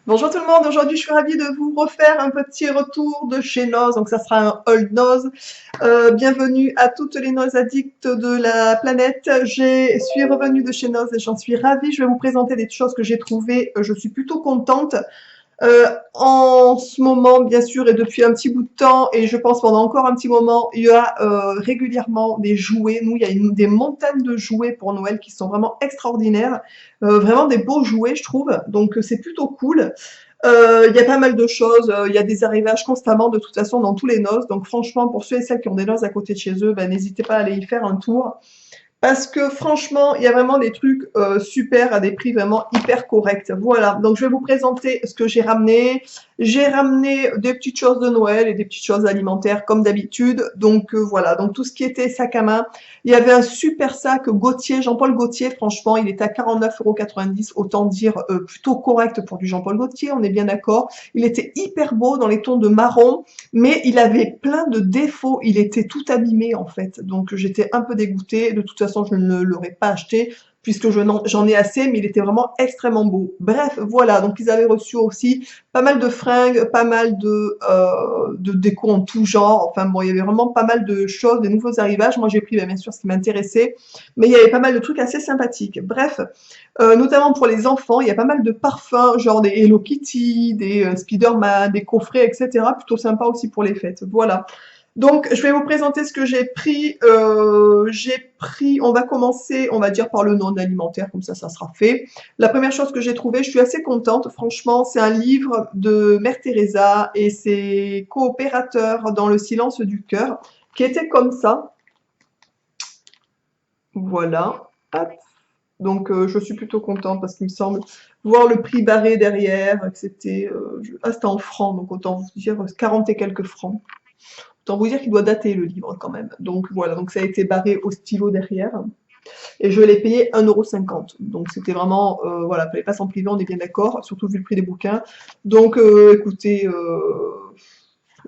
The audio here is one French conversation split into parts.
Bonjour tout le monde, aujourd'hui je suis ravie de vous refaire un petit retour de chez Noz, donc ça sera un haul Noz. Bienvenue à toutes les Noz addicts de la planète. Je suis revenue de chez Noz et j'en suis ravie. Je vais vous présenter des choses que j'ai trouvées. Je suis plutôt contente. En ce moment, bien sûr, et depuis un petit bout de temps, et je pense pendant encore un petit moment, il y a régulièrement des jouets. Nous, il y a des montagnes de jouets pour Noël qui sont vraiment extraordinaires. Vraiment des beaux jouets, je trouve. Donc, c'est plutôt cool. Il y a pas mal de choses. Il y a des arrivages constamment, de toute façon, dans tous les noces. Donc, franchement, pour ceux et celles qui ont des noces à côté de chez eux, ben, n'hésitez pas à aller y faire un tour. Parce que franchement, il y a vraiment des trucs super à des prix vraiment hyper corrects. Voilà, donc je vais vous présenter ce que j'ai ramené. J'ai ramené des petites choses de Noël et des petites choses alimentaires comme d'habitude. Donc voilà, donc tout ce qui était sac à main. Il y avait un super sac Gautier, Jean-Paul Gaultier, franchement, il est à 49,90 €, autant dire plutôt correct pour du Jean-Paul Gaultier, on est bien d'accord. Il était hyper beau dans les tons de marron, mais il avait plein de défauts, il était tout abîmé en fait, donc j'étais un peu dégoûtée. De toute façon, je ne l'aurais pas acheté puisque j'en ai assez, mais il était vraiment extrêmement beau. Bref, voilà, donc ils avaient reçu aussi pas mal de fringues, pas mal de déco en tout genre. Enfin bon, il y avait vraiment pas mal de choses, des nouveaux arrivages. Moi, j'ai pris bien sûr ce qui m'intéressait, mais il y avait pas mal de trucs assez sympathiques. Bref, notamment pour les enfants, il y a pas mal de parfums, genre des Hello Kitty, des Spider-Man, des coffrets, etc. Plutôt sympa aussi pour les fêtes. Voilà. Donc, je vais vous présenter ce que j'ai pris. On va commencer, on va dire, par le non alimentaire, comme ça sera fait. La première chose que j'ai trouvée, je suis assez contente, franchement, c'est un livre de Mère Teresa et ses coopérateurs dans le silence du cœur, qui était comme ça. Voilà. Hop. Donc, je suis plutôt contente parce qu'il me semble voir le prix barré derrière, que c'était c'était en francs, donc autant vous dire 40 et quelques francs. Autant vous dire qu'il doit dater le livre quand même. Donc voilà, donc ça a été barré au stylo derrière. Et je l'ai payé 1,50 €. Donc c'était vraiment, voilà, fallait pas s'en priver, on est bien d'accord, surtout vu le prix des bouquins. Donc écoutez,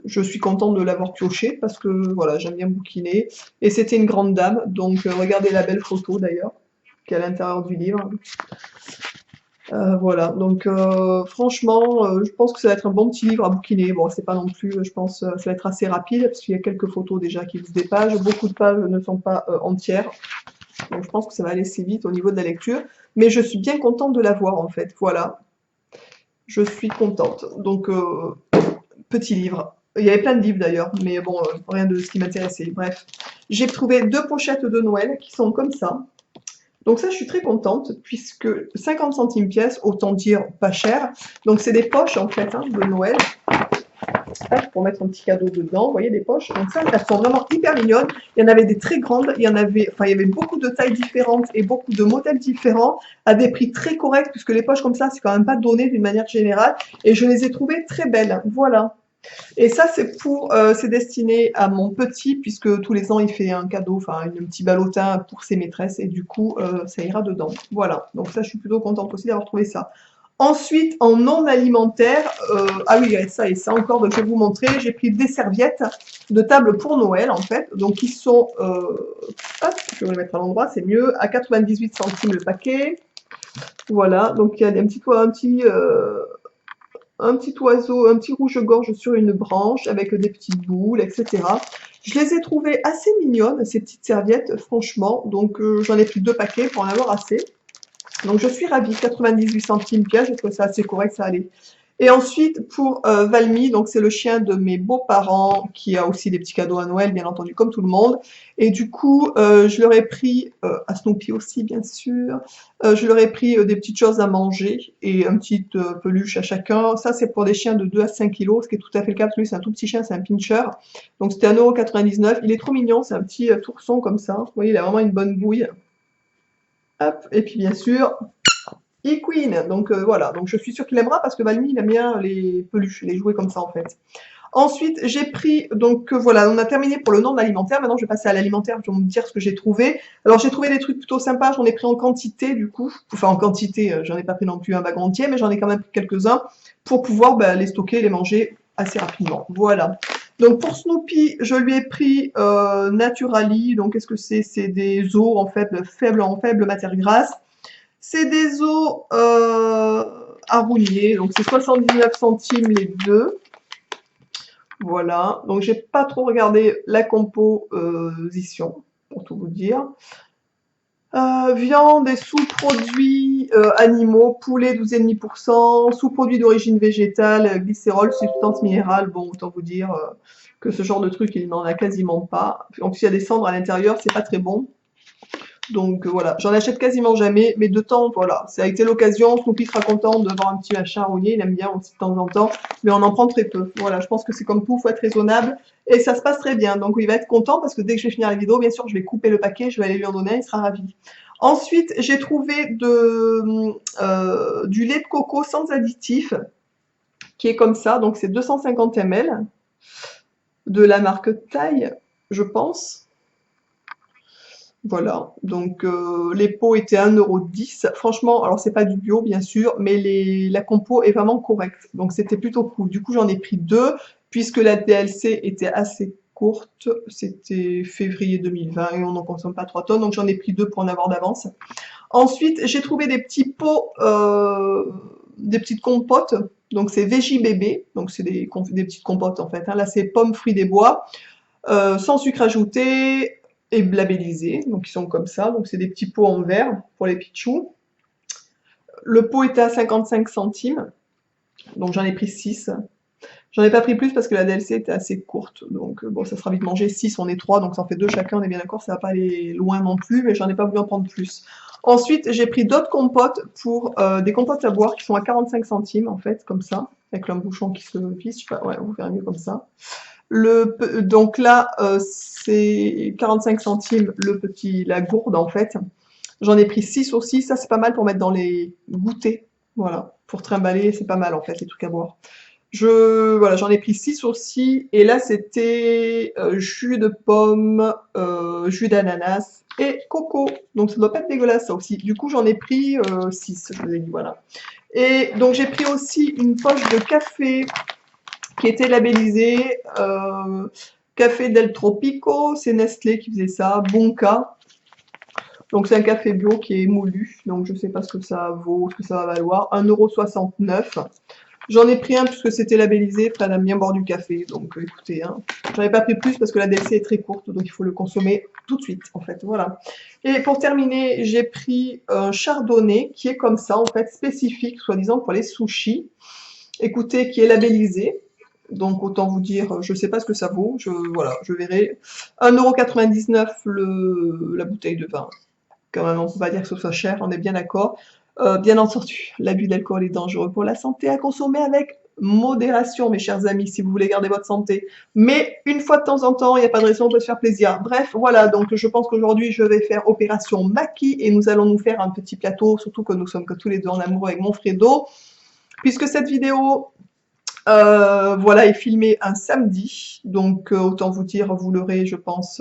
je suis contente de l'avoir pioché parce que voilà, j'aime bien bouquiner. Et c'était une grande dame, donc regardez la belle photo d'ailleurs, qui est à l'intérieur du livre. Voilà, donc franchement, je pense que ça va être un bon petit livre à bouquiner. Bon, c'est pas non plus, je pense, ça va être assez rapide parce qu'il y a quelques photos déjà qui lisent des pages. Beaucoup de pages ne sont pas entières, donc je pense que ça va aller assez vite au niveau de la lecture. Mais je suis bien contente de l'avoir en fait. Voilà, je suis contente. Donc petit livre. Il y avait plein de livres d'ailleurs, mais bon, rien de ce qui m'intéressait. Bref, j'ai trouvé deux pochettes de Noël qui sont comme ça. Donc ça, je suis très contente puisque 50 centimes pièce, autant dire pas cher. Donc c'est des poches en fait hein, de Noël. Hop, pour mettre un petit cadeau dedans, vous voyez des poches. Donc ça, elles sont vraiment hyper mignonnes. Il y en avait des très grandes, il y avait beaucoup de tailles différentes et beaucoup de modèles différents à des prix très corrects puisque les poches comme ça, c'est quand même pas donné d'une manière générale. Et je les ai trouvées très belles. Voilà. Et ça, c'est destiné à mon petit, puisque tous les ans, il fait un cadeau, enfin, un petit ballotin pour ses maîtresses, et du coup, ça ira dedans. Voilà. Donc ça, je suis plutôt contente aussi d'avoir trouvé ça. Ensuite, en non alimentaire, ah oui, il y a ça et ça encore, donc je vais vous montrer. J'ai pris des serviettes de table pour Noël, en fait. Donc, ils sont, hop, je vais les mettre à l'endroit, c'est mieux, à 98 centimes le paquet. Voilà. Donc, il y a un petit oiseau, un petit rouge-gorge sur une branche avec des petites boules, etc. Je les ai trouvées assez mignonnes, ces petites serviettes, franchement. Donc j'en ai pris deux paquets pour en avoir assez. Donc je suis ravie, 98 centimes pièce, je trouve ça assez correct, ça allait. Et ensuite pour Valmy, donc c'est le chien de mes beaux-parents qui a aussi des petits cadeaux à Noël, bien entendu, comme tout le monde. Et du coup, je leur ai pris, à Snoopy aussi bien sûr, je leur ai pris des petites choses à manger et un petit peluche à chacun. Ça c'est pour des chiens de 2 à 5 kilos, ce qui est tout à fait le cas parce que lui c'est un tout petit chien, c'est un pincher. Donc c'était 1,99 €. Il est trop mignon, c'est un petit ourson comme ça. Vous voyez, il a vraiment une bonne bouille. Hop, et puis bien sûr, E-Queen, donc voilà, donc je suis sûre qu'il aimera parce que Valmy il aime bien les peluches, les jouets comme ça en fait. Ensuite, j'ai pris, donc voilà, on a terminé pour le non alimentaire, maintenant je vais passer à l'alimentaire, je vais vous dire ce que j'ai trouvé. Alors j'ai trouvé des trucs plutôt sympas, j'en ai pris en quantité du coup, enfin en quantité, j'en ai pas pris non plus un wagon entier, mais j'en ai quand même pris quelques-uns pour pouvoir les stocker, les manger assez rapidement, voilà. Donc pour Snoopy, je lui ai pris Naturali, donc qu'est-ce que c'est? C'est des os en fait, faibles en faible matière grasse. C'est des os Arounier. Donc c'est 79 centimes les deux. Voilà, donc j'ai pas trop regardé la composition, pour tout vous dire. Viande et sous-produits animaux, poulet 12,5%, sous-produits d'origine végétale, glycérol, substance minérale. Bon, autant vous dire que ce genre de truc, il n'en a quasiment pas. En plus, il y a des cendres à l'intérieur, c'est pas très bon. Donc voilà, j'en achète quasiment jamais, mais de temps, voilà, ça a été l'occasion. Snoopy sera content de voir un petit machin rogné, il aime bien aussi de temps en temps, mais on en prend très peu. Voilà, je pense que c'est comme tout, faut être raisonnable, et ça se passe très bien. Donc il va être content, parce que dès que je vais finir la vidéo, bien sûr, je vais couper le paquet, je vais aller lui en donner, il sera ravi. Ensuite, j'ai trouvé du lait de coco sans additif, qui est comme ça, donc c'est 250 ml, de la marque Thaï, je pense. Voilà, donc les pots étaient 1,10 €. Franchement, alors c'est pas du bio bien sûr, mais la compo est vraiment correcte. Donc c'était plutôt cool. Du coup j'en ai pris deux, puisque la DLC était assez courte. C'était février 2020 et on n'en consomme pas 3 tonnes, donc j'en ai pris deux pour en avoir d'avance. Ensuite, j'ai trouvé des petits pots, des petites compotes. Donc c'est Veggie Bébé, donc c'est des petites compotes en fait, hein. Là c'est pommes, fruits des bois, sans sucre ajouté, et labellisés, donc ils sont comme ça, donc c'est des petits pots en verre pour les pitchous. Le pot était à 55 centimes, donc j'en ai pris 6. J'en ai pas pris plus parce que la DLC était assez courte, donc bon, ça sera vite mangé. 6, on est 3, donc ça en fait 2 chacun, on est bien d'accord, ça va pas aller loin non plus, mais j'en ai pas voulu en prendre plus. Ensuite, j'ai pris d'autres compotes pour des compotes à boire qui sont à 45 centimes en fait, comme ça, avec un bouchon qui se visse, je sais pas, ouais, vous verrez mieux comme ça. Donc là, c'est 45 centimes la gourde en fait. J'en ai pris 6 aussi, ça c'est pas mal pour mettre dans les goûters. Voilà, pour trimballer, c'est pas mal en fait les trucs à boire. Voilà, j'en ai pris 6 aussi, et là c'était jus de pomme, jus d'ananas et coco. Donc ça doit pas être dégueulasse ça aussi. Du coup j'en ai pris 6, je vous ai dit, voilà. Et donc j'ai pris aussi une poche de café qui était labellisé Café del Tropico, c'est Nestlé qui faisait ça, Bonca. Donc c'est un café bio qui est moulu, donc je sais pas ce que ça vaut, ce que ça va valoir, 1,69 €. J'en ai pris un puisque c'était labellisé, Fred aime bien boire du café, donc écoutez, hein. J'en ai pas pris plus parce que la DLC est très courte, donc il faut le consommer tout de suite, en fait, voilà. Et pour terminer, j'ai pris un chardonnay qui est comme ça, en fait, spécifique, soi-disant, pour les sushis. Écoutez, qui est labellisé. Donc autant vous dire, je sais pas ce que ça vaut, voilà, je verrai. 1,99 € la bouteille de vin. Quand même, on peut pas dire que ce soit cher, on est bien d'accord. Bien entendu, l'abus d'alcool est dangereux pour la santé, à consommer avec modération, mes chers amis, si vous voulez garder votre santé. Mais une fois de temps en temps, il n'y a pas de raison, on peut se faire plaisir. Bref, voilà, donc je pense qu'aujourd'hui, je vais faire opération Maki et nous allons nous faire un petit plateau, surtout que nous sommes que tous les deux en amour avec mon Fredo. Puisque cette vidéo voilà, est filmée un samedi, donc autant vous dire, vous l'aurez, je pense,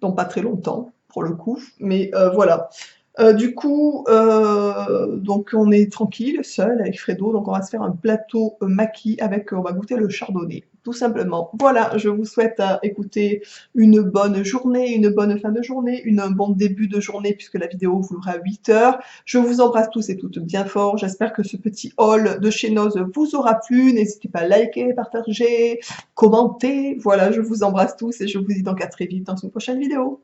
dans pas très longtemps, pour le coup, mais voilà. Du coup, donc on est tranquille, seul, avec Fredo, donc on va se faire un plateau Maki avec, on va goûter le chardonnay, tout simplement. Voilà, je vous souhaite écouter une bonne journée, une bonne fin de journée, un bon début de journée, puisque la vidéo vous l'aura à 8 h. Je vous embrasse tous et toutes bien fort, j'espère que ce petit haul de chez Noz vous aura plu, n'hésitez pas à liker, partager, commenter, voilà, je vous embrasse tous et je vous dis donc à très vite dans une prochaine vidéo.